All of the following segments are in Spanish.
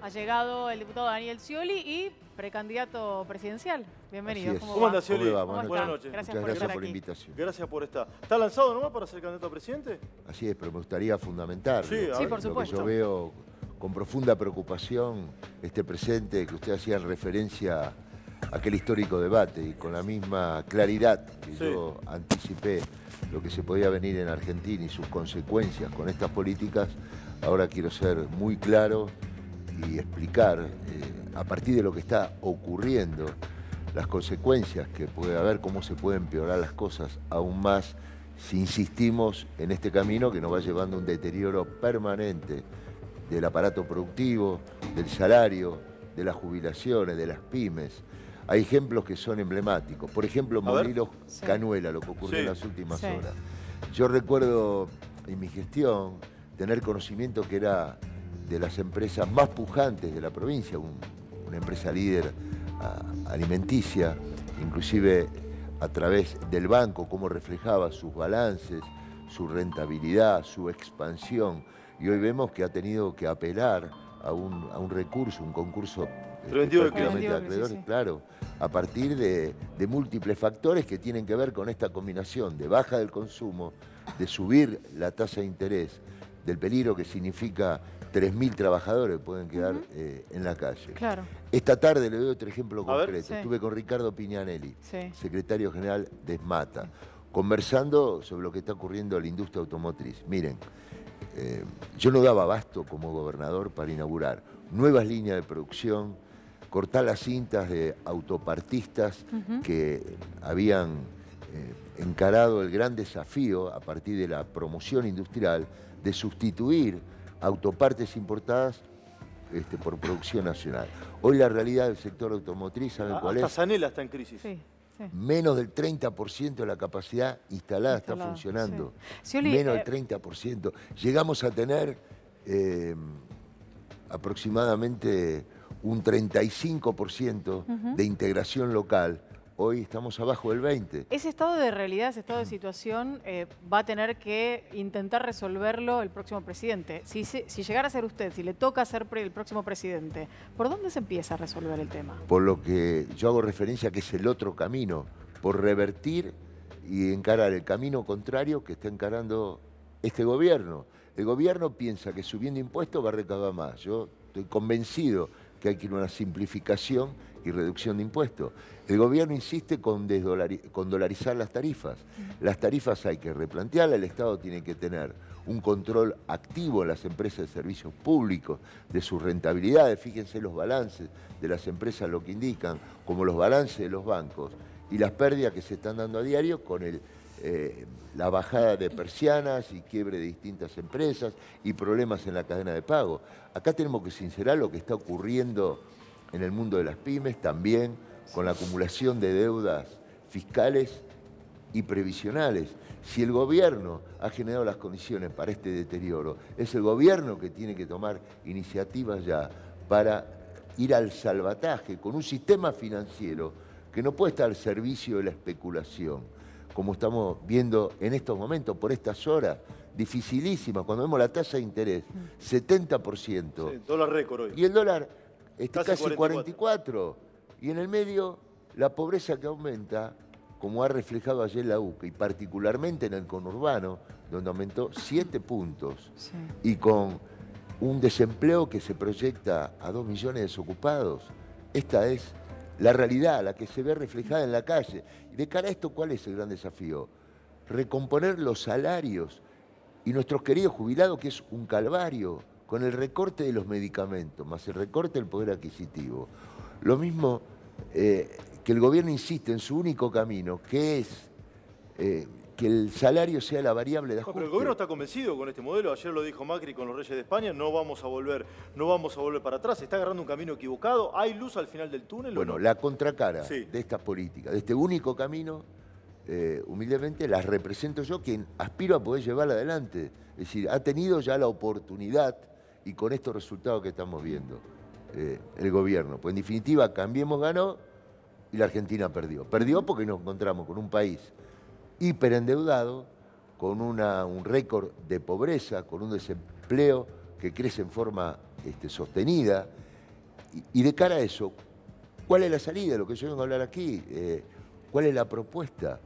Ha llegado el diputado Daniel Scioli y precandidato presidencial. Bienvenido. ¿Cómo anda, Scioli? Buenas noches. Gracias por estar por la aquí. invitación. Gracias por estar. ¿Está lanzado nomás para ser candidato a presidente? Así es, pero me gustaría fundamentarlo. Sí, por supuesto. Lo que yo veo con profunda preocupación este presente que usted hacía en referencia a aquel histórico debate y con la misma claridad que yo anticipé lo que se podía venir en Argentina y sus consecuencias con estas políticas, ahora quiero ser muy claro y explicar a partir de lo que está ocurriendo las consecuencias que puede haber, cómo se pueden empeorar las cosas aún más si insistimos en este camino que nos va llevando a un deterioro permanente del aparato productivo, del salario, de las jubilaciones, de las pymes. Hay ejemplos que son emblemáticos. Por ejemplo, Molinos Canuela, lo que ocurrió en las últimas horas. Yo recuerdo en mi gestión tener conocimiento que era de las empresas más pujantes de la provincia, una empresa líder alimenticia, inclusive a través del banco, cómo reflejaba sus balances, su rentabilidad, su expansión. Y hoy vemos que ha tenido que apelar a un recurso, un concurso prácticamente de acreedores, claro, a partir de múltiples factores que tienen que ver con esta combinación de baja del consumo, de subir la tasa de interés, del peligro que significa 3.000 trabajadores que pueden quedar en la calle. Claro. Esta tarde le doy otro ejemplo concreto. Sí. Estuve con Ricardo Piñanelli, secretario general de SMATA, conversando sobre lo que está ocurriendo en la industria automotriz. Miren, yo no daba abasto como gobernador para inaugurar nuevas líneas de producción, cortar las cintas de autopartistas que habían encarado el gran desafío a partir de la promoción industrial de sustituir autopartes importadas por producción nacional. Hoy la realidad del sector automotriz, ¿saben cuál es? Hasta Sanela está en crisis. Menos del 30% de la capacidad instalada está funcionando. Menos del 30%. Llegamos a tener aproximadamente un 35% de integración local. Hoy estamos abajo del 20%. Ese estado de realidad, ese estado de situación, va a tener que intentar resolverlo el próximo presidente. Si llegara a ser usted, si le toca ser el próximo presidente, ¿por dónde se empieza a resolver el tema? Por lo que yo hago referencia que es el otro camino, por revertir y encarar el camino contrario que está encarando este gobierno. El gobierno piensa que subiendo impuestos va a recaudar más. Yo estoy convencido que hay que ir a una simplificación y reducción de impuestos. El gobierno insiste con dolarizar las tarifas. Las tarifas hay que replantearlas, el Estado tiene que tener un control activo en las empresas de servicios públicos, de sus rentabilidades. Fíjense los balances de las empresas lo que indican, como los balances de los bancos y las pérdidas que se están dando a diario con la bajada de persianas y quiebre de distintas empresas y problemas en la cadena de pago. Acá tenemos que sincerar lo que está ocurriendo en el mundo de las pymes, también con la acumulación de deudas fiscales y previsionales. Si el gobierno ha generado las condiciones para este deterioro, es el gobierno que tiene que tomar iniciativas ya para ir al salvataje con un sistema financiero que no puede estar al servicio de la especulación, como estamos viendo en estos momentos, por estas horas, dificilísimas, cuando vemos la tasa de interés, 70%. Sí, dólar récord hoy. Y el dólar casi 44. Y en el medio, la pobreza que aumenta, como ha reflejado ayer la UCA, y particularmente en el conurbano, donde aumentó 7 puntos, y con un desempleo que se proyecta a 2 millones de desocupados. Esta es la realidad, la que se ve reflejada en la calle. Y de cara a esto, ¿cuál es el gran desafío? Recomponer los salarios y nuestros queridos jubilados, que es un calvario, con el recorte de los medicamentos, más el recorte del poder adquisitivo. Lo mismo que el gobierno insiste en su único camino, que es que el salario sea la variable de ajuste. Pero el gobierno está convencido con este modelo. Ayer lo dijo Macri con los Reyes de España. No vamos a volver para atrás. ¿Se está agarrando un camino equivocado? ¿Hay luz al final del túnel? Bueno, la contracara de esta política, de este único camino, humildemente las represento yo, quien aspiro a poder llevarla adelante. Es decir, ha tenido ya la oportunidad y con estos resultados que estamos viendo el gobierno. Pues en definitiva, Cambiemos ganó y la Argentina perdió. Perdió porque nos encontramos con un país hiperendeudado, con un récord de pobreza, con un desempleo que crece en forma sostenida. Y de cara a eso, ¿cuál es la salida? Lo que yo vengo a hablar aquí, ¿cuál es la propuesta?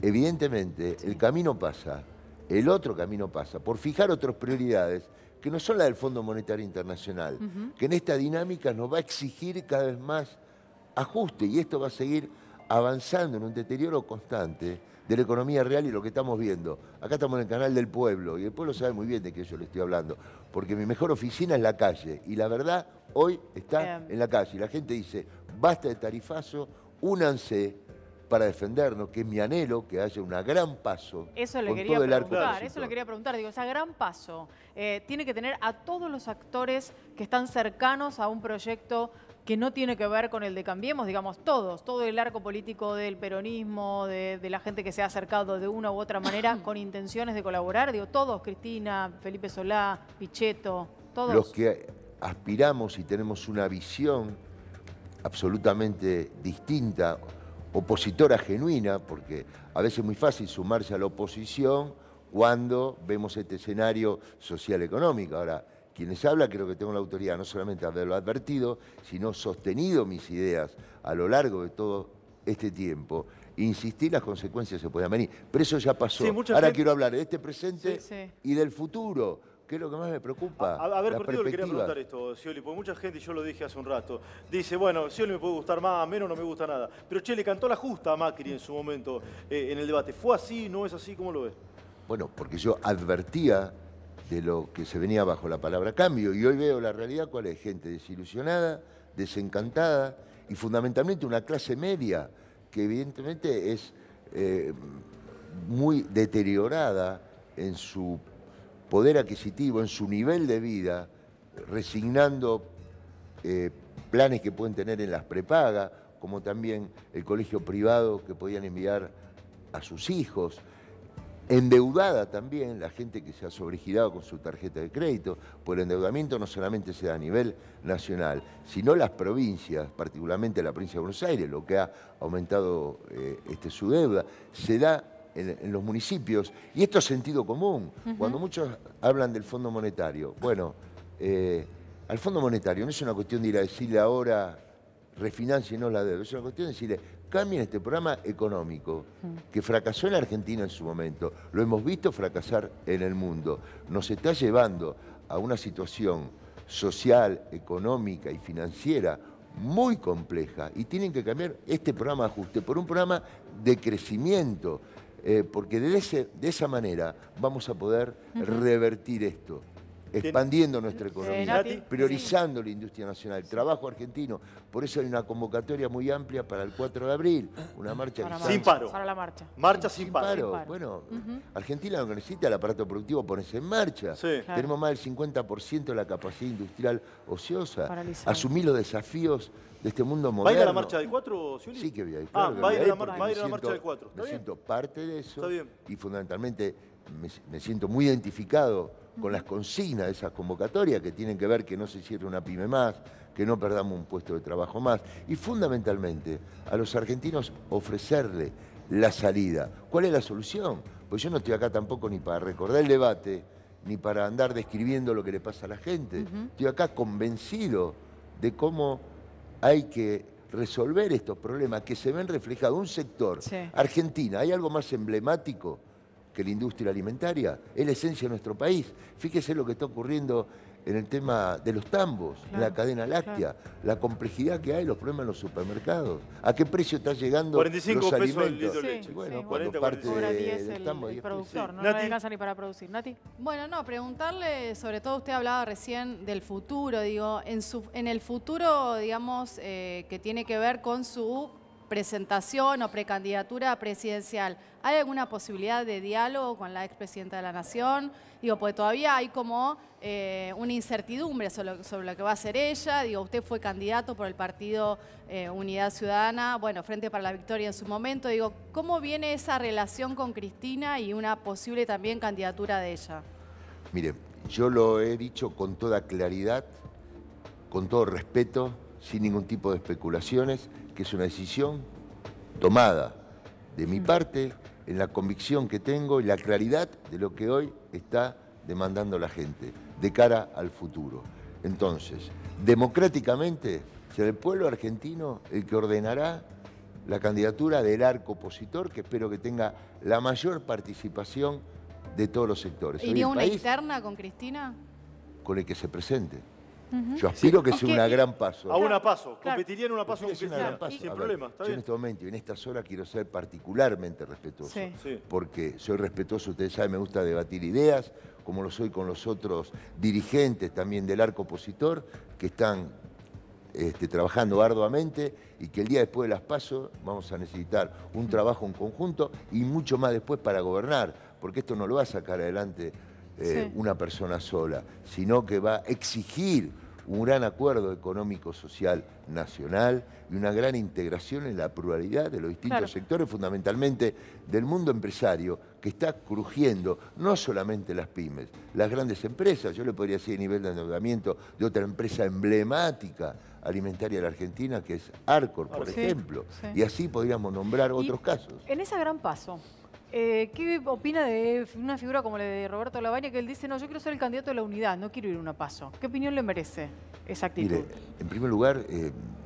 Evidentemente, el camino pasa, el otro camino pasa, por fijar otras prioridades que no son las del Fondo Monetario Internacional, que en esta dinámica nos va a exigir cada vez más ajuste, y esto va a seguir avanzando en un deterioro constante de la economía real y lo que estamos viendo. Acá estamos en el canal del pueblo, y el pueblo sabe muy bien de qué yo le estoy hablando, porque mi mejor oficina es la calle, y la verdad hoy está en la calle. Y la gente dice, basta de tarifazo, únanse para defendernos, que es mi anhelo, que haya un gran paso. Eso le con quería todo el arco preguntar, eso le quería preguntar. Digo, ese gran paso tiene que tener a todos los actores que están cercanos a un proyecto que no tiene que ver con el de Cambiemos, digamos, todos, todo el arco político del peronismo, de la gente que se ha acercado de una u otra manera con intenciones de colaborar, digo, todos, Cristina, Felipe Solá, Pichetto, todos. Los que aspiramos y tenemos una visión absolutamente distinta, opositora genuina, porque a veces es muy fácil sumarse a la oposición cuando vemos este escenario social-económico. Ahora, quienes hablan, creo que tengo la autoridad no solamente de haberlo advertido, sino sostenido mis ideas a lo largo de todo este tiempo. Insistir, las consecuencias se pueden venir. Pero eso ya pasó. Sí, ahora quiero hablar de este presente Sí. y del futuro, que es lo que más me preocupa. A ver, las Cortijo, le quería perspectivas. preguntar esto, Scioli, porque mucha gente, y yo lo dije hace un rato, dice, bueno, Scioli me puede gustar más, menos, no me gusta nada. Pero che, le cantó la justa a Macri en su momento en el debate. ¿Fue así? ¿No es así? ¿Cómo lo ves? Bueno, porque yo advertía de lo que se venía bajo la palabra cambio, y hoy veo la realidad cuál es: gente desilusionada, desencantada, y fundamentalmente una clase media que evidentemente es muy deteriorada en su poder adquisitivo, en su nivel de vida, resignando planes que pueden tener en las prepagas, como también el colegio privado que podían enviar a sus hijos. Endeudada también, la gente que se ha sobregirado con su tarjeta de crédito, pues el endeudamiento no solamente se da a nivel nacional, sino las provincias, particularmente la provincia de Buenos Aires, lo que ha aumentado su deuda, se da en los municipios, y esto es sentido común. Cuando muchos hablan del Fondo Monetario, bueno, al Fondo Monetario no es una cuestión de ir a decirle ahora, refinancienos la deuda, es una cuestión de decirle, cambien este programa económico que fracasó en la Argentina en su momento, lo hemos visto fracasar en el mundo, nos está llevando a una situación social, económica y financiera muy compleja, y tienen que cambiar este programa de ajuste por un programa de crecimiento, porque de esa manera vamos a poder revertir esto, expandiendo nuestra economía, priorizando la industria nacional, el trabajo argentino. Por eso hay una convocatoria muy amplia para el 4 de abril, una marcha sin paro. Para la marcha. Marcha sin paro. paro. Bueno, Argentina lo que necesita, el aparato productivo, ponerse en marcha. Sí. Claro. Tenemos más del 50% de la capacidad industrial ociosa. Paralizado. Asumir los desafíos de este mundo moderno. ¿Va a ir a la marcha del 4, Scioli? Sí que voy a ir. Ah, claro que va a voy ir a la porque va a ir a la me marcha del 4. Me ¿Está bien? siento parte de eso. Está bien. Y fundamentalmente me siento muy identificado con las consignas de esas convocatorias que tienen que ver que no se cierre una pyme más, que no perdamos un puesto de trabajo más. Y fundamentalmente a los argentinos ofrecerle la salida. ¿Cuál es la solución? Pues yo no estoy acá tampoco ni para recordar el debate, ni para andar describiendo lo que le pasa a la gente. Estoy acá convencido de cómo hay que resolver estos problemas que se ven reflejados en un sector. Sí. Argentina, ¿hay algo más emblemático que la industria alimentaria? Es la esencia de nuestro país. Fíjese lo que está ocurriendo en el tema de los tambos, en la cadena láctea, la complejidad que hay, los problemas en los supermercados. ¿A qué precio está llegando 45 los pesos el alimentos? litro de leche. Sí, Bueno, sí, cuando 40, parte 45. Cobra 10 del tambo, el 10 pesos. productor, Sí. no Nati. le alcanza ni para producir. Nati. Bueno, no, preguntarle, sobre todo usted hablaba recién del futuro, digo, en el futuro, digamos, que tiene que ver con su presentación o precandidatura presidencial, ¿hay alguna posibilidad de diálogo con la expresidenta de la Nación? Digo, porque todavía hay como una incertidumbre sobre lo que va a hacer ella. Digo, usted fue candidato por el partido Unidad Ciudadana, bueno, Frente para la Victoria en su momento. Digo, ¿cómo viene esa relación con Cristina y una posible también candidatura de ella? Mire, yo lo he dicho con toda claridad, con todo respeto, sin ningún tipo de especulaciones, que es una decisión tomada de mi parte, en la convicción que tengo y la claridad de lo que hoy está demandando la gente. de cara al futuro. Entonces, democráticamente, será el pueblo argentino el que ordenará la candidatura del arco opositor, que espero que tenga la mayor participación de todos los sectores. ¿Iría una interna con Cristina? Con el que se presente. Yo aspiro que sea una gran paso. A una paso, competiría en una paso con Cristina, sin Yo problema, está bien. en este momento y en estas horas quiero ser particularmente respetuoso, porque soy respetuoso, ustedes saben, me gusta debatir ideas, como lo soy con los otros dirigentes también del arco opositor, que están trabajando arduamente y que el día después de las PASO vamos a necesitar un trabajo en conjunto y mucho más después para gobernar, porque esto no lo va a sacar adelante una persona sola, sino que va a exigir un gran acuerdo económico-social nacional y una gran integración en la pluralidad de los distintos sectores, fundamentalmente del mundo empresario, que está crujiendo no solamente las pymes, las grandes empresas. Yo le podría decir a nivel de endeudamiento de otra empresa emblemática alimentaria de la Argentina, que es Arcor, por ejemplo. Y así podríamos nombrar otros casos. En ese gran paso, ¿qué opina de una figura como la de Roberto Lavagna, que él dice, no, yo quiero ser el candidato de la unidad, no quiero ir a una PASO? ¿Qué opinión le merece esa actitud? Mire, en primer lugar,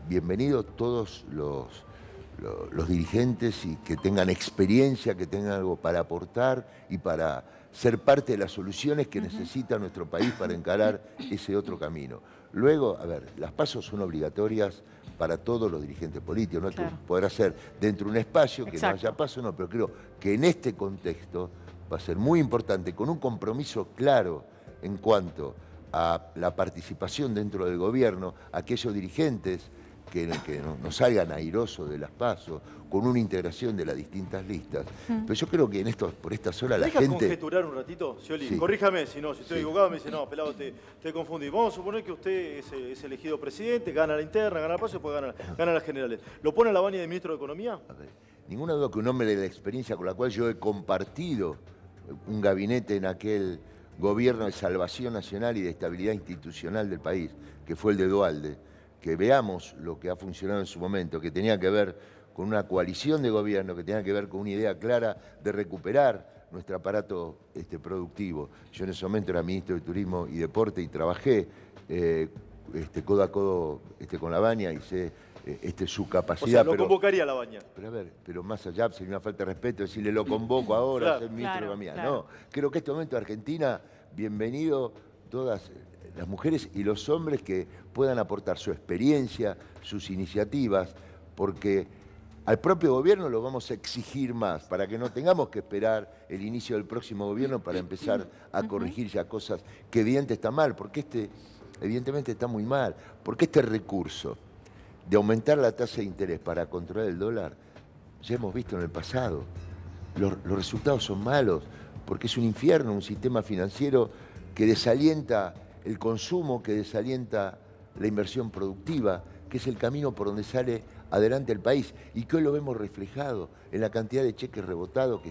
bienvenidos todos los dirigentes y que tengan experiencia, que tengan algo para aportar y para ser parte de las soluciones que necesita nuestro país para encarar ese otro camino. Luego, a ver, las PASO son obligatorias para todos los dirigentes políticos, no podrá ser dentro de un espacio que no haya PASO, no, pero creo que en este contexto va a ser muy importante, con un compromiso claro en cuanto a la participación dentro del gobierno, aquellos dirigentes que no salgan airosos de las PASO, con una integración de las distintas listas. Pero yo creo que por estas horas la gente... conjeturar un ratito, Scioli? Corríjame, si estoy equivocado, me dice, no, pelado, te confundí. Vamos a suponer que usted es elegido presidente, gana la interna, gana la PASO y después gana las generales. ¿Lo pone a Lavagna de ministro de Economía? A ver, ninguna duda que un hombre de la experiencia con la cual yo he compartido un gabinete en aquel gobierno de salvación nacional y de estabilidad institucional del país, que fue el de Duhalde, que veamos lo que ha funcionado en su momento, que tenía que ver con una coalición de gobierno, que tenía que ver con una idea clara de recuperar nuestro aparato productivo. Yo en ese momento era ministro de Turismo y Deporte y trabajé codo a codo con Lavagna y sé su capacidad. O sea, lo convocaría a Lavagna. Pero a ver, pero más allá sería una falta de respeto decirle lo convoco ahora a ser ministro de Economía. No, creo que este momento de Argentina, bienvenido todas las mujeres y los hombres que puedan aportar su experiencia, sus iniciativas, porque al propio gobierno lo vamos a exigir más, para que no tengamos que esperar el inicio del próximo gobierno para empezar a corregir ya cosas que evidentemente están mal, porque evidentemente está muy mal, porque este recurso de aumentar la tasa de interés para controlar el dólar, ya hemos visto en el pasado, los resultados son malos, porque es un infierno, un sistema financiero que desalienta el consumo, que desalienta la inversión productiva, que es el camino por donde sale adelante el país y que hoy lo vemos reflejado en la cantidad de cheques rebotados que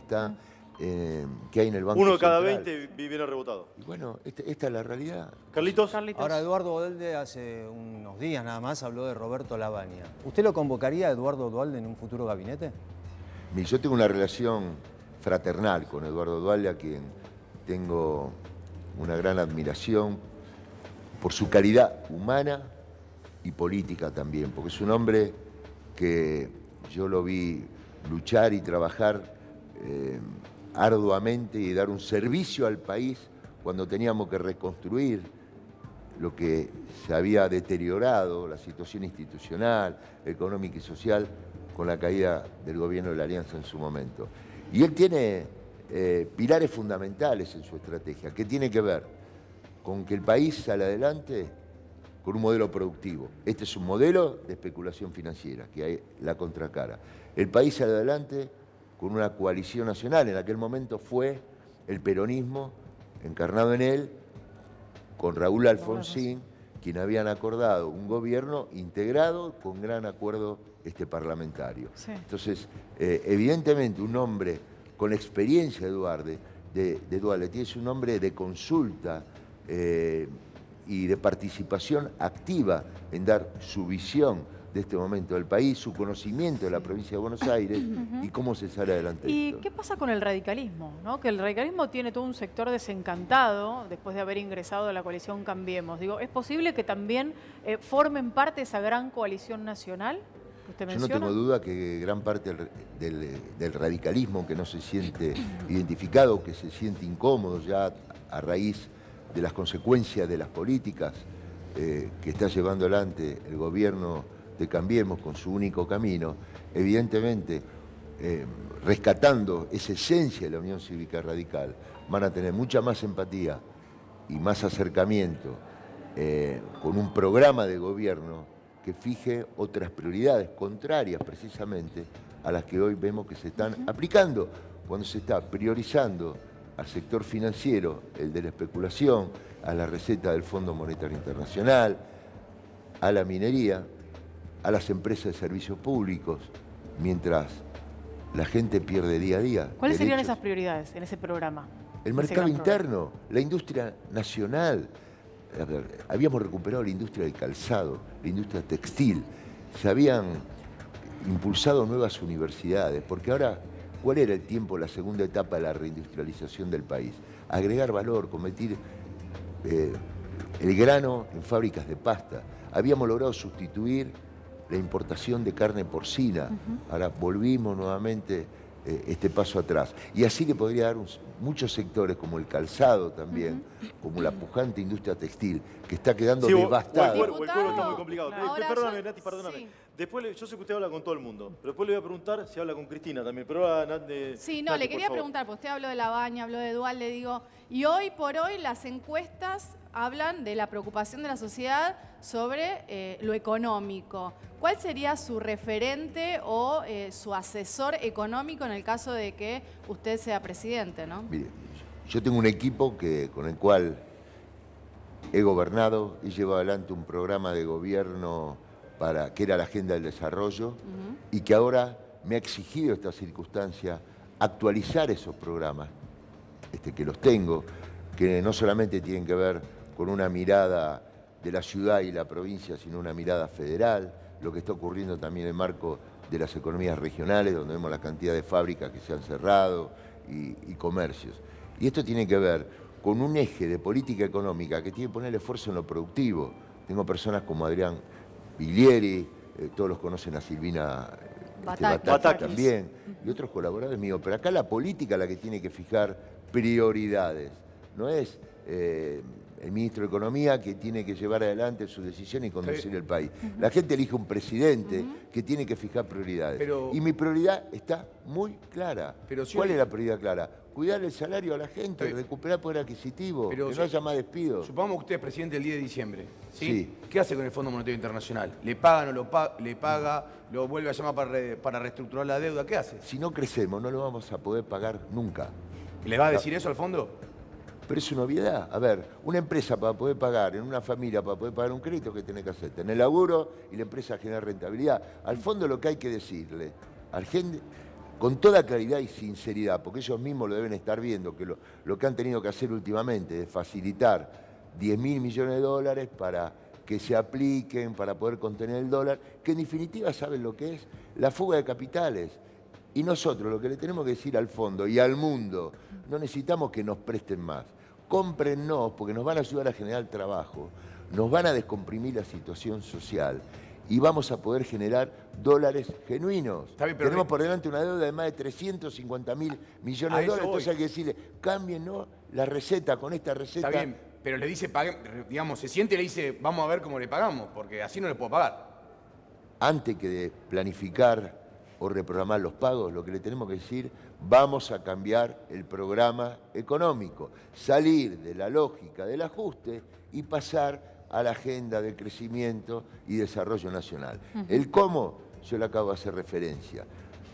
hay en el Banco Central. 1 de cada 20 viene rebotado. Y bueno, esta es la realidad. Carlitos. Ahora, Eduardo Duhalde hace unos días nada más habló de Roberto Lavagna. ¿Usted lo convocaría a Eduardo Duhalde en un futuro gabinete? Yo tengo una relación fraternal con Eduardo Duhalde, a quien tengo una gran admiración por su calidad humana y política también, porque es un hombre que yo lo vi luchar y trabajar arduamente y dar un servicio al país cuando teníamos que reconstruir lo que se había deteriorado, la situación institucional, económica y social, con la caída del gobierno de la Alianza en su momento. Y él tiene pilares fundamentales en su estrategia, que tiene que ver con que el país sale adelante con un modelo productivo. Este es un modelo de especulación financiera, que hay la contracara. El país sale adelante con una coalición nacional. En aquel momento fue el peronismo, encarnado en él, con Raúl Alfonsín, quien habían acordado un gobierno integrado con gran acuerdo parlamentario. Entonces, evidentemente, un hombre con la experiencia de Duhalde es un hombre de consulta y de participación activa en dar su visión de este momento del país, su conocimiento de la provincia de Buenos Aires y cómo se sale adelante. ¿Y esto. qué pasa con el radicalismo? ¿No? Que el radicalismo tiene todo un sector desencantado después de haber ingresado a la coalición Cambiemos. Digo, ¿es posible que también formen parte de esa gran coalición nacional que usted Yo no menciona? tengo duda que gran parte del radicalismo que no se siente identificado, que se siente incómodo ya a raíz de las consecuencias de las políticas que está llevando adelante el gobierno de Cambiemos con su único camino, evidentemente rescatando esa esencia de la Unión Cívica Radical, van a tener mucha más empatía y más acercamiento con un programa de gobierno que fije otras prioridades contrarias precisamente a las que hoy vemos que se están aplicando, cuando se está priorizando al sector financiero, el de la especulación, a la receta del Fondo Monetario Internacional, a la minería, a las empresas de servicios públicos, mientras la gente pierde día a día. ¿Cuáles serían derechos. esas prioridades en ese programa? El Ese mercado gran interno, la industria nacional. A ver, habíamos recuperado la industria del calzado, la industria textil. Se habían impulsado nuevas universidades, porque ahora, ¿cuál era el tiempo, la segunda etapa de la reindustrialización del país? Agregar valor, convertir el grano en fábricas de pasta. Habíamos logrado sustituir la importación de carne porcina. Ahora volvimos nuevamente este paso atrás. Y así le podría dar muchos sectores, como el calzado también, como la pujante industria textil, que está quedando devastada. O el cuero está muy complicado. Ahora Perdóname, yo- Nati, perdóname. sí. Después, yo sé que usted habla con todo el mundo, pero después le voy a preguntar si habla con Cristina también. Pero ahora, Sí, no, Nati, le por quería favor. preguntar, porque usted habló de Labaña, habló de Dual, le digo, y hoy por hoy las encuestas hablan de la preocupación de la sociedad sobre lo económico. ¿Cuál sería su referente o su asesor económico en el caso de que usted sea presidente, ¿no? Mire, yo tengo un equipo con el cual he gobernado, he llevado adelante un programa de gobierno que era la Agenda del Desarrollo y que ahora me ha exigido esta circunstancia actualizar esos programas, que los tengo, que no solamente tienen que ver con una mirada de la ciudad y la provincia, sino una mirada federal, lo que está ocurriendo también en el marco de las economías regionales, donde vemos la cantidad de fábricas que se han cerrado y comercios. Y esto tiene que ver con un eje de política económica que tiene que poner esfuerzo en lo productivo. Tengo personas como Adrián Viglieri, todos los conocen a Silvina Batakis. también, y otros colaboradores míos. Pero acá la política la que tiene que fijar prioridades, no es el ministro de Economía que tiene que llevar adelante su decisión y conducir el país. La gente elige un presidente que tiene que fijar prioridades. Y mi prioridad está muy clara. ¿Cuál es la prioridad clara? Cuidar el salario a la gente, recuperar poder adquisitivo, que no haya más despidos. Supongamos que usted es presidente el 10 de diciembre. ¿Sí? Sí. ¿Qué hace con el Fondo Monetario Internacional? ¿Le paga, no le paga, lo vuelve a llamar para reestructurar la deuda? ¿Qué hace? Si no crecemos, no lo vamos a poder pagar nunca. ¿Le va a decir eso al fondo? Pero es una obviedad. A ver, una empresa para poder pagar, en una familia para poder pagar un crédito, ¿qué tiene que hacer? Tener laburo y la empresa generar rentabilidad. Al fondo lo que hay que decirle, al gente, con toda claridad y sinceridad, porque ellos mismos lo deben estar viendo, que lo que han tenido que hacer últimamente es facilitar 10.000 millones de dólares para que se apliquen, para poder contener el dólar, que en definitiva saben lo que es la fuga de capitales. Y nosotros lo que le tenemos que decir al fondo y al mundo, no necesitamos que nos presten más. Cómprennos porque nos van a ayudar a generar trabajo, nos van a descomprimir la situación social y vamos a poder generar dólares genuinos. Está bien, pero Tenemos por delante una deuda de más de 350.000 millones A de eso dólares, entonces voy. hay que decirle, cámbienos la receta, con esta receta. Está bien, pero le dice, digamos, se siente y le dice, vamos a ver cómo le pagamos, porque así no le puedo pagar. Antes que de planificar o reprogramar los pagos, lo que le tenemos que decir, vamos a cambiar el programa económico, salir de la lógica del ajuste y pasar a la agenda de crecimiento y desarrollo nacional. El cómo, yo le acabo de hacer referencia.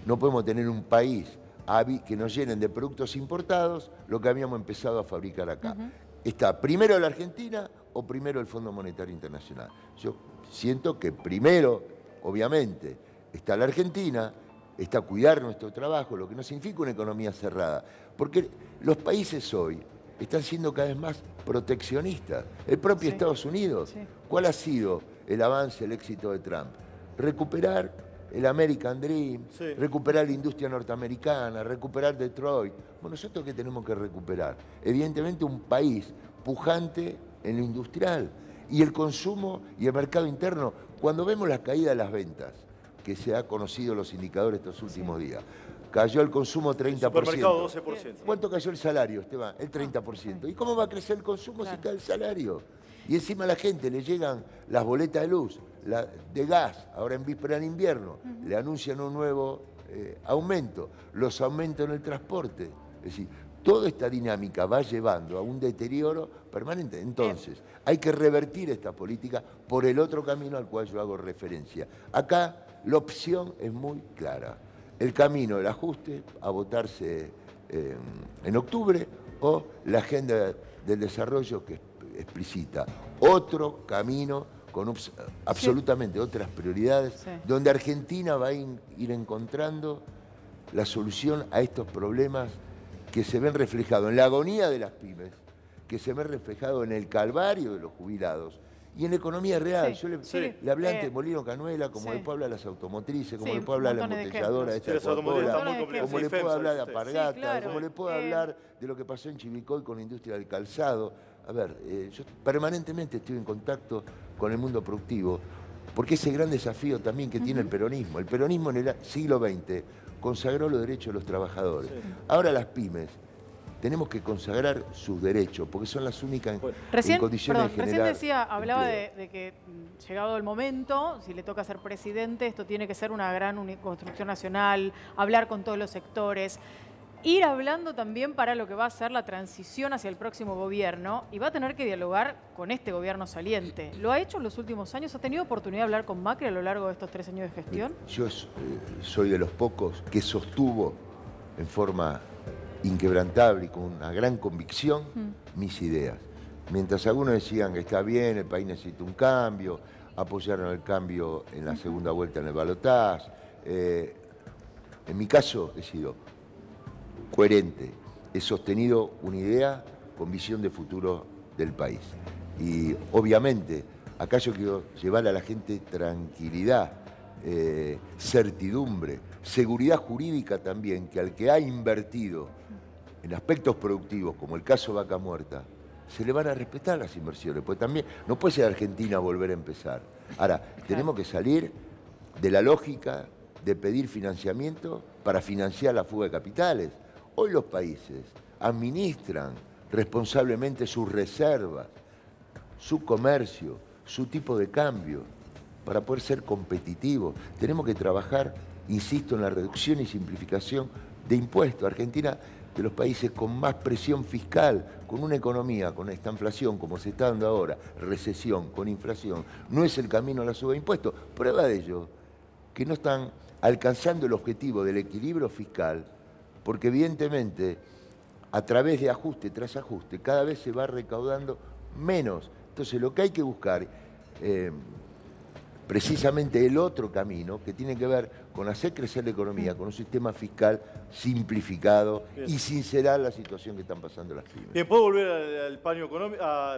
No podemos tener un país que nos llenen de productos importados lo que habíamos empezado a fabricar acá. ¿Está primero la Argentina o primero el Fondo Monetario Internacional? Yo siento que primero, obviamente, está la Argentina, está cuidar nuestro trabajo, lo que no significa una economía cerrada. Porque los países hoy están siendo cada vez más proteccionistas. El propio Estados Unidos, ¿cuál ha sido el avance, el éxito de Trump? recuperar el American Dream, Sí. recuperar la industria norteamericana, recuperar Detroit. Bueno, ¿nosotros qué tenemos que recuperar? Evidentemente un país pujante en lo industrial y el consumo y el mercado interno. Cuando vemos la caída de las ventas, que se ha conocido los indicadores estos últimos días, cayó el consumo 30%. Supermercado 12%. ¿Cuánto cayó el salario, Esteban? El 30%. ¿Y cómo va a crecer el consumo si cae el salario? Y encima a la gente le llegan las boletas de luz, de gas, ahora en víspera de invierno, le anuncian un nuevo aumento, los aumentos en el transporte. Es decir, toda esta dinámica va llevando a un deterioro permanente. Entonces, hay que revertir esta política por el otro camino al cual yo hago referencia. Acá la opción es muy clara. El camino del ajuste a votarse en octubre o la agenda del desarrollo que explicita otro camino con absolutamente otras prioridades, donde Argentina va a ir encontrando la solución a estos problemas que se ven reflejados en la agonía de las pymes, que se ven reflejados en el calvario de los jubilados y en la economía real. Yo le hablé antes de Molino Canuela, como le puedo hablar a las automotrices, como le puedo hablar a la embotelladora, como le puedo hablar de Alpargatas, como le puedo hablar de lo que pasó en Chivilcoy con la industria del calzado. A ver, yo permanentemente estoy en contacto con el mundo productivo, porque ese gran desafío también que tiene el peronismo. El peronismo en el siglo XX consagró los derechos de los trabajadores. Ahora las pymes tenemos que consagrar sus derechos, porque son las únicas en condiciones de generar recién hablaba empleo. de que llegado el momento, si le toca ser presidente, esto tiene que ser una gran construcción nacional, hablar con todos los sectores, ir hablando también para lo que va a ser la transición hacia el próximo gobierno, y va a tener que dialogar con este gobierno saliente. ¿Lo ha hecho en los últimos años? ¿Ha tenido oportunidad de hablar con Macri a lo largo de estos 3 años de gestión? Yo soy de los pocos que sostuvo en forma inquebrantable y con una gran convicción mis ideas. Mientras algunos decían que está bien, el país necesita un cambio, apoyaron el cambio en la segunda vuelta en el balotaje. En mi caso he sido coherente, he sostenido una idea con visión de futuro del país. Y obviamente acá yo quiero llevar a la gente tranquilidad, certidumbre, seguridad jurídica también, que al que ha invertido en aspectos productivos, como el caso Vaca Muerta, se le van a respetar las inversiones, porque también no puede ser Argentina volver a empezar. Ahora, tenemos que salir de la lógica de pedir financiamiento para financiar la fuga de capitales. Hoy los países administran responsablemente sus reservas, su comercio, su tipo de cambio, para poder ser competitivos. Tenemos que trabajar, insisto, en la reducción y simplificación de impuestos. Argentina, de los países con más presión fiscal, con una economía, con esta inflación como se está dando ahora, recesión, con inflación, no es el camino a la suba de impuestos. Prueba de ello, que no están alcanzando el objetivo del equilibrio fiscal, porque evidentemente a través de ajuste tras ajuste cada vez se va recaudando menos. Entonces lo que hay que buscar precisamente el otro camino que tiene que ver con hacer crecer la economía, con un sistema fiscal simplificado y sincerar la situación que están pasando las pymes. Bien, ¿puedo volver al paño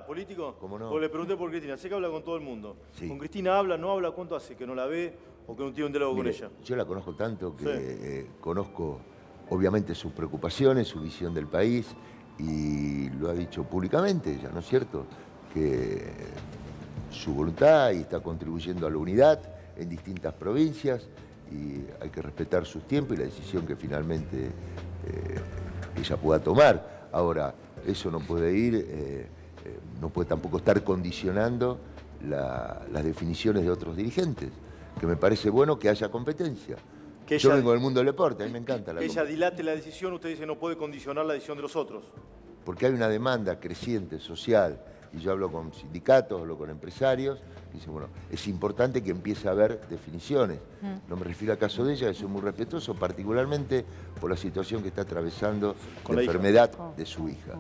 político? ¿Cómo no? Porque le pregunté por Cristina. Sé que habla con todo el mundo. Sí. ¿Con Cristina habla, no habla? ¿Cuánto hace que no la ve o que no tiene un diálogo con ella? Yo la conozco tanto que conozco obviamente sus preocupaciones, su visión del país, y lo ha dicho públicamente ella, ¿no es cierto? Que su voluntad y está contribuyendo a la unidad en distintas provincias, y hay que respetar sus tiempos y la decisión que finalmente ella pueda tomar. Ahora, eso no puede ir, no puede tampoco estar condicionando las definiciones de otros dirigentes, que me parece bueno que haya competencia. Yo vengo del mundo del deporte, a mí me encanta la competencia. Que ella dilate la decisión, usted dice no puede condicionar la decisión de los otros. Porque hay una demanda creciente social, y yo hablo con sindicatos, hablo con empresarios, y dicen, bueno, es importante que empiece a haber definiciones. No me refiero al caso de ella, que soy muy respetuoso, particularmente por la situación que está atravesando la enfermedad de su hija.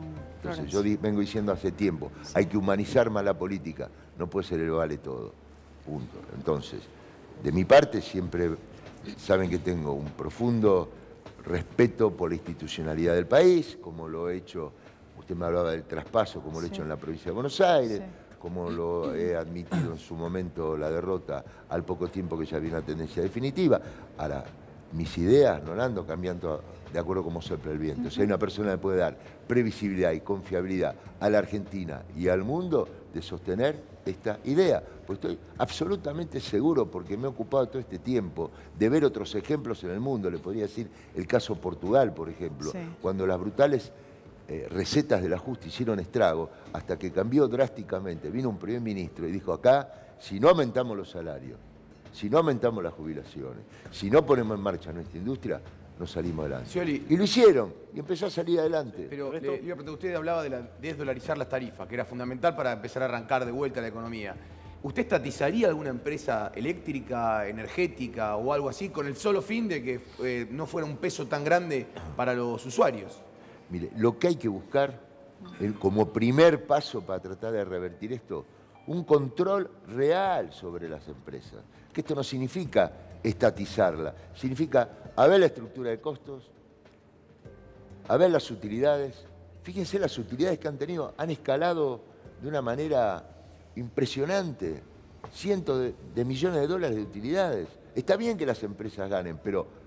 Entonces yo vengo diciendo hace tiempo, hay que humanizar más la política, no puede ser el vale todo, punto. Entonces, de mi parte siempre saben que tengo un profundo respeto por la institucionalidad del país, como lo he hecho. Usted me hablaba del traspaso, como lo he hecho en la provincia de Buenos Aires, como lo he admitido en su momento la derrota, al poco tiempo que ya había una tendencia definitiva. Ahora, mis ideas no ando cambiando de acuerdo a cómo sopla el viento. Si hay una persona que puede dar previsibilidad y confiabilidad a la Argentina y al mundo de sostener esta idea, pues estoy absolutamente seguro, porque me he ocupado todo este tiempo de ver otros ejemplos en el mundo. Le podría decir el caso Portugal, por ejemplo, cuando las brutales recetas del ajuste hicieron estrago, hasta que cambió drásticamente. Vino un primer ministro y dijo: acá, si no aumentamos los salarios, si no aumentamos las jubilaciones, si no ponemos en marcha nuestra industria, no salimos adelante. Scioli, y lo hicieron, y empezó a salir adelante. Pero le iba a preguntar, usted hablaba de desdolarizar las tarifas, que era fundamental para empezar a arrancar de vuelta la economía. ¿Usted estatizaría alguna empresa eléctrica, energética o algo así, con el solo fin de que no fuera un peso tan grande para los usuarios? Mire, lo que hay que buscar, como primer paso para tratar de revertir esto, un control real sobre las empresas. Que esto no significa estatizarla, significa a ver la estructura de costos, a ver las utilidades. Fíjense las utilidades que han tenido, han escalado de una manera impresionante, cientos de millones de dólares de utilidades. Está bien que las empresas ganen, pero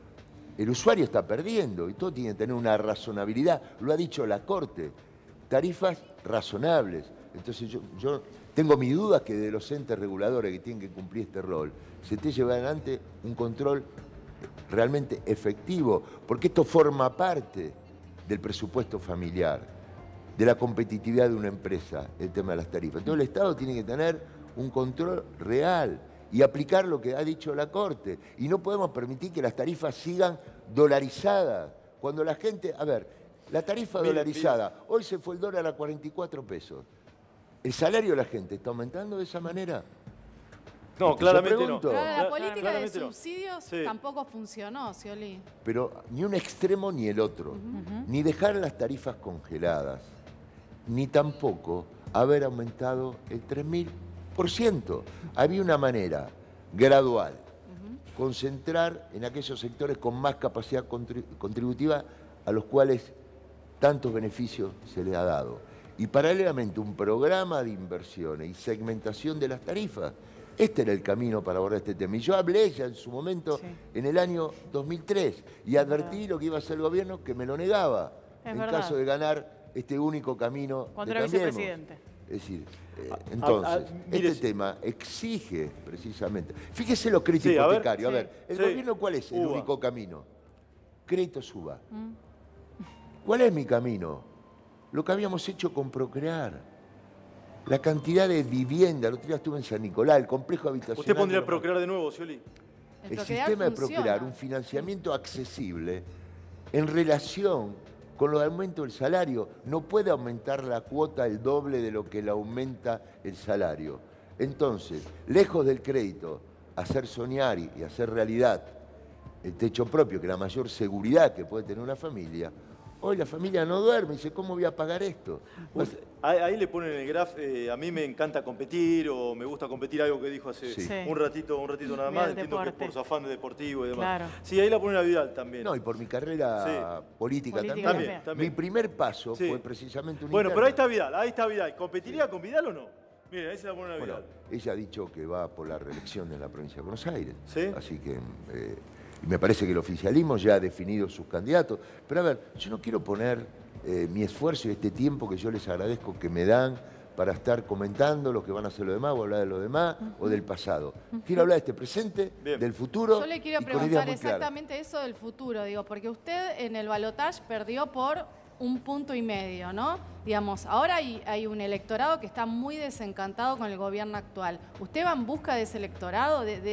el usuario está perdiendo y todo tiene que tener una razonabilidad. Lo ha dicho la Corte, tarifas razonables. Entonces yo tengo mis dudas que de los entes reguladores que tienen que cumplir este rol se esté llevando adelante un control realmente efectivo, porque esto forma parte del presupuesto familiar, de la competitividad de una empresa, el tema de las tarifas. Entonces el Estado tiene que tener un control real y aplicar lo que ha dicho la Corte. Y no podemos permitir que las tarifas sigan dolarizadas. Cuando la gente... A ver, la tarifa dolarizada, hoy se fue el dólar a 44 pesos. ¿El salario de la gente está aumentando de esa manera? No, claramente no. Pero la política de Claramente no. subsidios tampoco funcionó, Scioli. Pero ni un extremo ni el otro. Ni dejar las tarifas congeladas, ni tampoco haber aumentado el 3000%. Había una manera gradual, concentrar en aquellos sectores con más capacidad contributiva a los cuales tantos beneficios se les ha dado. Y paralelamente un programa de inversiones y segmentación de las tarifas. Este era el camino para abordar este tema. Y yo hablé ya en su momento, en el año 2003, y advertí lo que iba a hacer el gobierno, que me lo negaba, en caso de ganar este único camino cuando de era Cambiemos. vicepresidente. Es decir, entonces, este tema exige precisamente... Fíjese los créditos hipotecarios. A ver, ¿el gobierno cuál es el único camino? Crédito suba. ¿Cuál es mi camino? Lo que habíamos hecho con Procrear. La cantidad de vivienda, el otro día estuve en San Nicolás, el complejo habitacional... ¿Usted pondría Procrear de nuevo, Scioli? El sistema de Procrear, un financiamiento accesible en relación con el aumento del salario. No puede aumentar la cuota el doble de lo que le aumenta el salario. Entonces, lejos del crédito, hacer soñar y hacer realidad el techo propio, que es la mayor seguridad que puede tener una familia. Hoy la familia no duerme y dice: ¿cómo voy a pagar esto? Ahí le ponen en el graph, a mí me encanta competir o me gusta competir, algo que dijo hace un ratito nada más, entiendo que por su afán de deportivo y demás. Claro. Sí, ahí la ponen a Vidal también. No, y por mi carrera política también. Mi primer paso fue precisamente un Bueno, pero ahí está Vidal. ¿Competiría con Vidal o no? Miren, ahí se la ponen a Vidal. Ella ha dicho que va por la reelección en la provincia de Buenos Aires. ¿Sí? Así que... y me parece que el oficialismo ya ha definido sus candidatos. Pero a ver, yo no quiero poner mi esfuerzo y este tiempo que yo les agradezco que me dan para estar comentando lo que van a hacer los demás, o hablar de los demás, o del pasado. Quiero hablar de este presente, del futuro. Yo le quiero preguntar exactamente eso del futuro, digo, porque usted en el balotaje perdió por 1,5 puntos, ¿no? Digamos, ahora hay un electorado que está muy desencantado con el gobierno actual. ¿Usted va en busca de ese electorado, de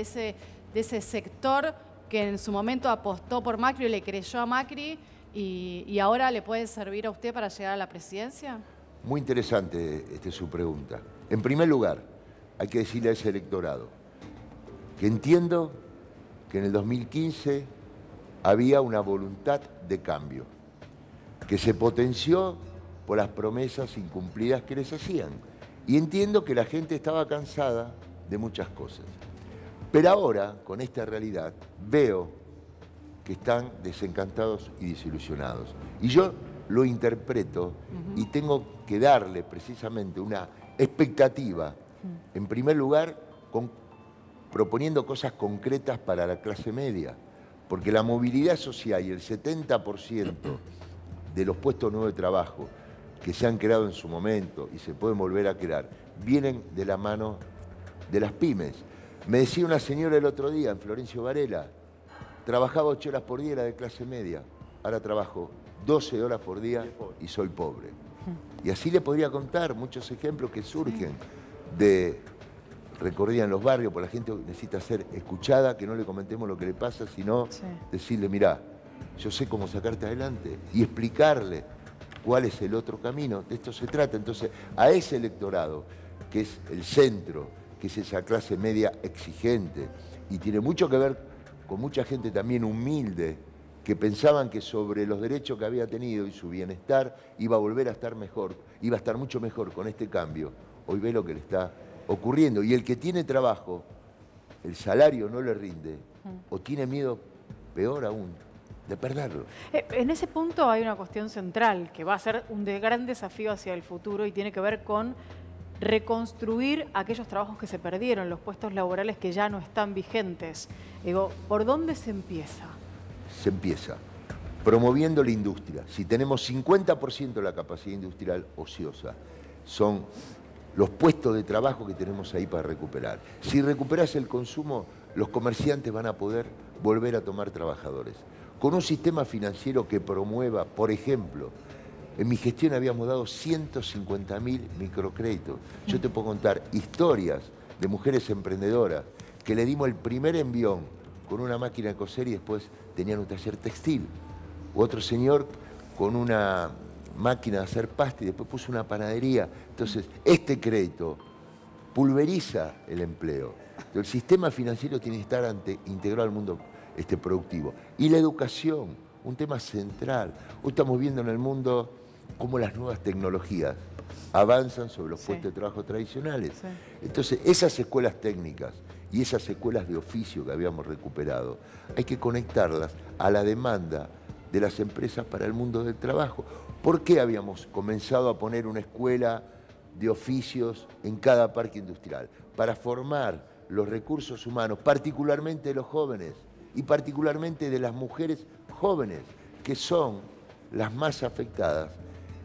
ese sector que en su momento apostó por Macri y le creyó a Macri y ahora le puede servir a usted para llegar a la presidencia? Muy interesante su pregunta. En primer lugar, hay que decirle a ese electorado que entiendo que en el 2015 había una voluntad de cambio, que se potenció por las promesas incumplidas que les hacían. Y entiendo que la gente estaba cansada de muchas cosas. Pero ahora, con esta realidad, veo que están desencantados y desilusionados. Y yo lo interpreto y tengo que darle precisamente una expectativa. En primer lugar, proponiendo cosas concretas para la clase media, porque la movilidad social y el 70% de los puestos nuevos de trabajo que se han creado en su momento y se pueden volver a crear, vienen de la mano de las pymes. Me decía una señora el otro día en Florencio Varela, trabajaba 8 horas por día, era de clase media, ahora trabajo 12 horas por día y soy pobre. Y así le podría contar muchos ejemplos que surgen de recorrida en los barrios, porque la gente necesita ser escuchada, que no le comentemos lo que le pasa, sino decirle, mirá, yo sé cómo sacarte adelante y explicarle cuál es el otro camino. De esto se trata. Entonces, a ese electorado, que es el centro, que es esa clase media exigente, y tiene mucho que ver con mucha gente también humilde, que pensaban que sobre los derechos que había tenido y su bienestar iba a volver a estar mejor, iba a estar mucho mejor con este cambio. Hoy ve lo que le está ocurriendo. Y el que tiene trabajo, el salario no le rinde, o tiene miedo, peor aún, de perderlo. En ese punto hay una cuestión central que va a ser un gran desafío hacia el futuro y tiene que ver con reconstruir aquellos trabajos que se perdieron, los puestos laborales que ya no están vigentes. Digo, ¿por dónde se empieza? Se empieza promoviendo la industria. Si tenemos 50% de la capacidad industrial ociosa, son los puestos de trabajo que tenemos ahí para recuperar. Si recuperas el consumo, los comerciantes van a poder volver a tomar trabajadores. Con un sistema financiero que promueva, por ejemplo, en mi gestión habíamos dado 150.000 microcréditos. Yo te puedo contar historias de mujeres emprendedoras que le dimos el primer envión con una máquina de coser y después tenían un taller textil. Otro señor con una máquina de hacer pasta y después puso una panadería. Entonces, este crédito pulveriza el empleo. El sistema financiero tiene que estar integrado al mundo productivo. Y la educación, un tema central. Hoy estamos viendo en el mundo cómo las nuevas tecnologías avanzan sobre los puestos de trabajo tradicionales. Entonces, esas escuelas técnicas y esas escuelas de oficio que habíamos recuperado, hay que conectarlas a la demanda de las empresas para el mundo del trabajo. ¿Por qué habíamos comenzado a poner una escuela de oficios en cada parque industrial? Para formar los recursos humanos, particularmente de los jóvenes y particularmente de las mujeres jóvenes, que son las más afectadas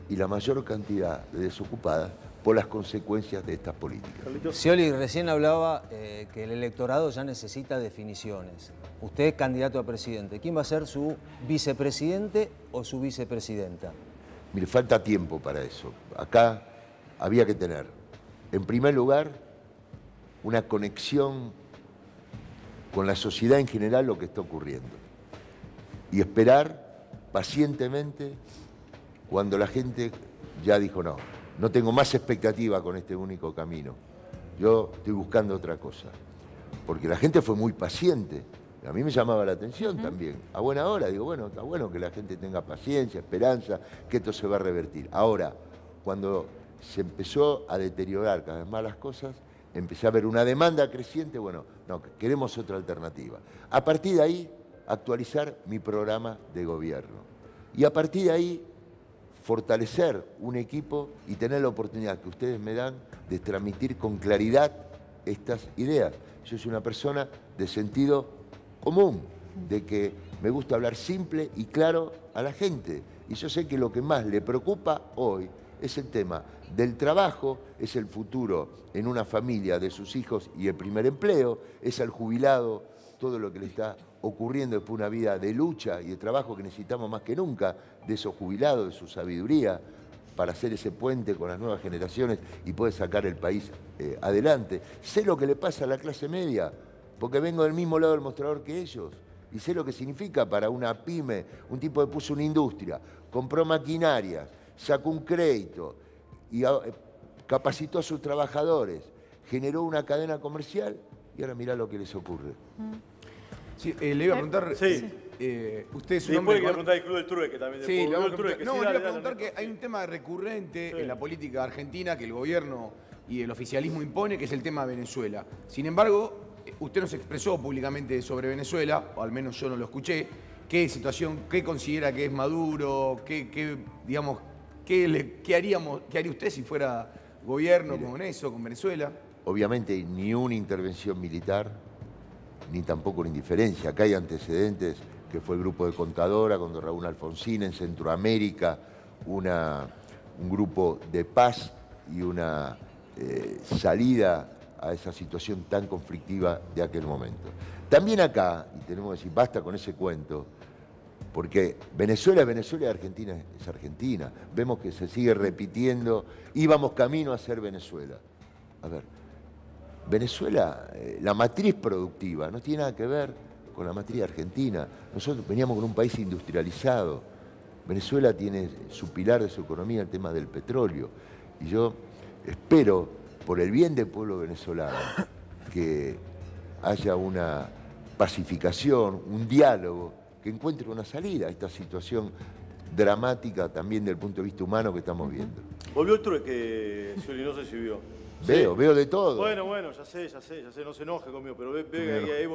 y la mayor cantidad de desocupadas por las consecuencias de estas políticas. Scioli, recién hablaba que el electorado ya necesita definiciones. Usted es candidato a presidente. ¿Quién va a ser su vicepresidente o su vicepresidenta? Mire, falta tiempo para eso. Acá había que tener, en primer lugar, una conexión con la sociedad en general, lo que está ocurriendo. Y esperar pacientemente cuando la gente ya dijo no tengo más expectativa con este único camino. Yo estoy buscando otra cosa. Porque la gente fue muy paciente. A mí me llamaba la atención también. A buena hora, digo, bueno, está bueno que la gente tenga paciencia, esperanza, que esto se va a revertir. Ahora, cuando se empezó a deteriorar cada vez más las cosas, empecé a ver una demanda creciente, bueno, no, queremos otra alternativa. A partir de ahí, actualizar mi programa de gobierno. Y a partir de ahí, fortalecer un equipo y tener la oportunidad que ustedes me dan de transmitir con claridad estas ideas. Yo soy una persona de sentido común, de que me gusta hablar simple y claro a la gente. Y yo sé que lo que más le preocupa hoy es el tema del trabajo, es el futuro en una familia de sus hijos y el primer empleo, es al jubilado todo lo que le está ocurriendo después de una vida de lucha y de trabajo que necesitamos más que nunca, de esos jubilados, de su sabiduría, para hacer ese puente con las nuevas generaciones y poder sacar el país adelante. Sé lo que le pasa a la clase media, porque vengo del mismo lado del mostrador que ellos, y sé lo que significa para una pyme, un tipo que puso una industria, compró maquinarias, sacó un crédito y capacitó a sus trabajadores, generó una cadena comercial y ahora mirá lo que les ocurre. Sí, le iba a preguntar, usted es un hombre... Después le preguntar el Club del Trueque también. Sí, le iba a preguntar que hay un tema recurrente en la política argentina que el gobierno y el oficialismo impone, que es el tema de Venezuela. Sin embargo, usted nos expresó públicamente sobre Venezuela, o al menos yo no lo escuché, qué situación, qué considera que es Maduro, qué haría usted si fuera gobierno con eso, con Venezuela? Obviamente ni una intervención militar, ni tampoco una indiferencia. Acá hay antecedentes, que fue el grupo de Contadora con don Raúl Alfonsín en Centroamérica, un grupo de paz y una salida a esa situación tan conflictiva de aquel momento. También acá, y tenemos que decir, basta con ese cuento, porque Venezuela es Venezuela y Argentina es Argentina. Vemos que se sigue repitiendo, íbamos camino a ser Venezuela. A ver, Venezuela, la matriz productiva, no tiene nada que ver con la matriz argentina. Nosotros veníamos con un país industrializado. Venezuela tiene su pilar de su economía el tema del petróleo. Y yo espero, por el bien del pueblo venezolano, que haya una pacificación, un diálogo, que encuentre una salida a esta situación dramática también desde el punto de vista humano que estamos viendo. Volvió el trueque, Scioli, no sé si vio. Veo de todo. Bueno, ya sé, no se enoje conmigo, pero ve que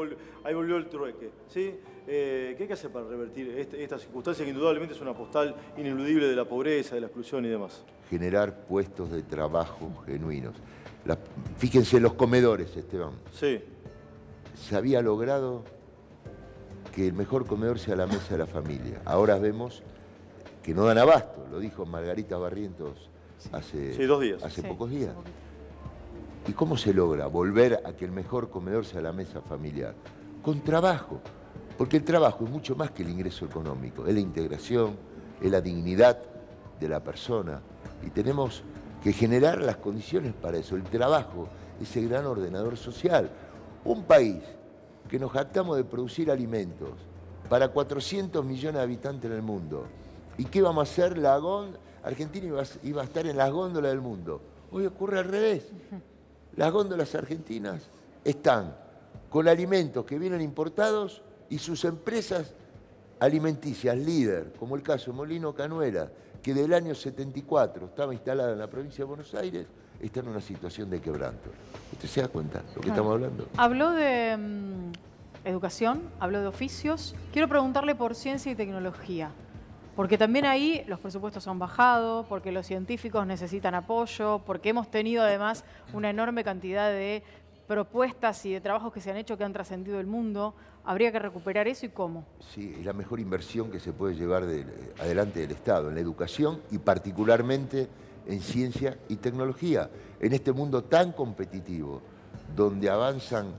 ahí volvió el trueque, ¿sí? ¿Qué hay que hacer para revertir esta circunstancia que indudablemente es una postal ineludible de la pobreza, de la exclusión y demás? Generar puestos de trabajo genuinos. Fíjense los comedores, Esteban. Sí. Se había logrado que el mejor comedor sea la mesa de la familia. Ahora vemos que no dan abasto, lo dijo Margarita Barrientos hace 2 días. Hace pocos días. ¿Y cómo se logra volver a que el mejor comedor sea la mesa familiar? Con trabajo, porque el trabajo es mucho más que el ingreso económico, es la integración, es la dignidad de la persona y tenemos que generar las condiciones para eso. El trabajo es el gran ordenador social. Un país que nos jactamos de producir alimentos para 400 millones de habitantes en el mundo. ¿Y qué vamos a hacer? Argentina iba a estar en las góndolas del mundo. Hoy ocurre al revés. Las góndolas argentinas están con alimentos que vienen importados y sus empresas alimenticias líder, como el caso de Molino Canuera, que del año 74 estaba instalada en la provincia de Buenos Aires, está en una situación de quebranto. ¿Usted se da cuenta de lo que estamos hablando? Habló de educación, habló de oficios. Quiero preguntarle por ciencia y tecnología. Porque también ahí los presupuestos han bajado, porque los científicos necesitan apoyo, porque hemos tenido además una enorme cantidad de propuestas y de trabajos que se han hecho que han trascendido el mundo. ¿Habría que recuperar eso y cómo? Sí, es la mejor inversión que se puede llevar adelante del Estado, en la educación y particularmente en ciencia y tecnología. En este mundo tan competitivo, donde avanzan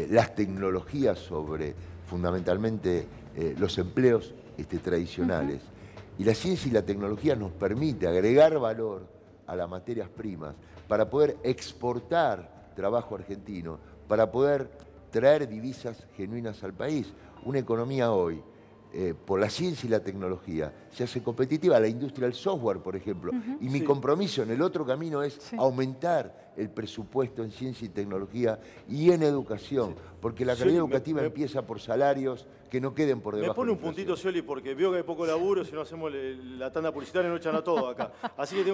las tecnologías sobre fundamentalmente los empleos tradicionales. Y la ciencia y la tecnología nos permite agregar valor a las materias primas para poder exportar trabajo argentino, para poder traer divisas genuinas al país. Una economía hoy, por la ciencia y la tecnología, se hace competitiva. La industria del software, por ejemplo. Y mi compromiso en el otro camino es aumentar el presupuesto en ciencia y tecnología y en educación, porque la calidad educativa empieza por salarios que no queden por debajo. Me pone un puntito, Scioli, porque veo que hay poco laburo, si no hacemos la tanda publicitaria no echan a todo acá. Así que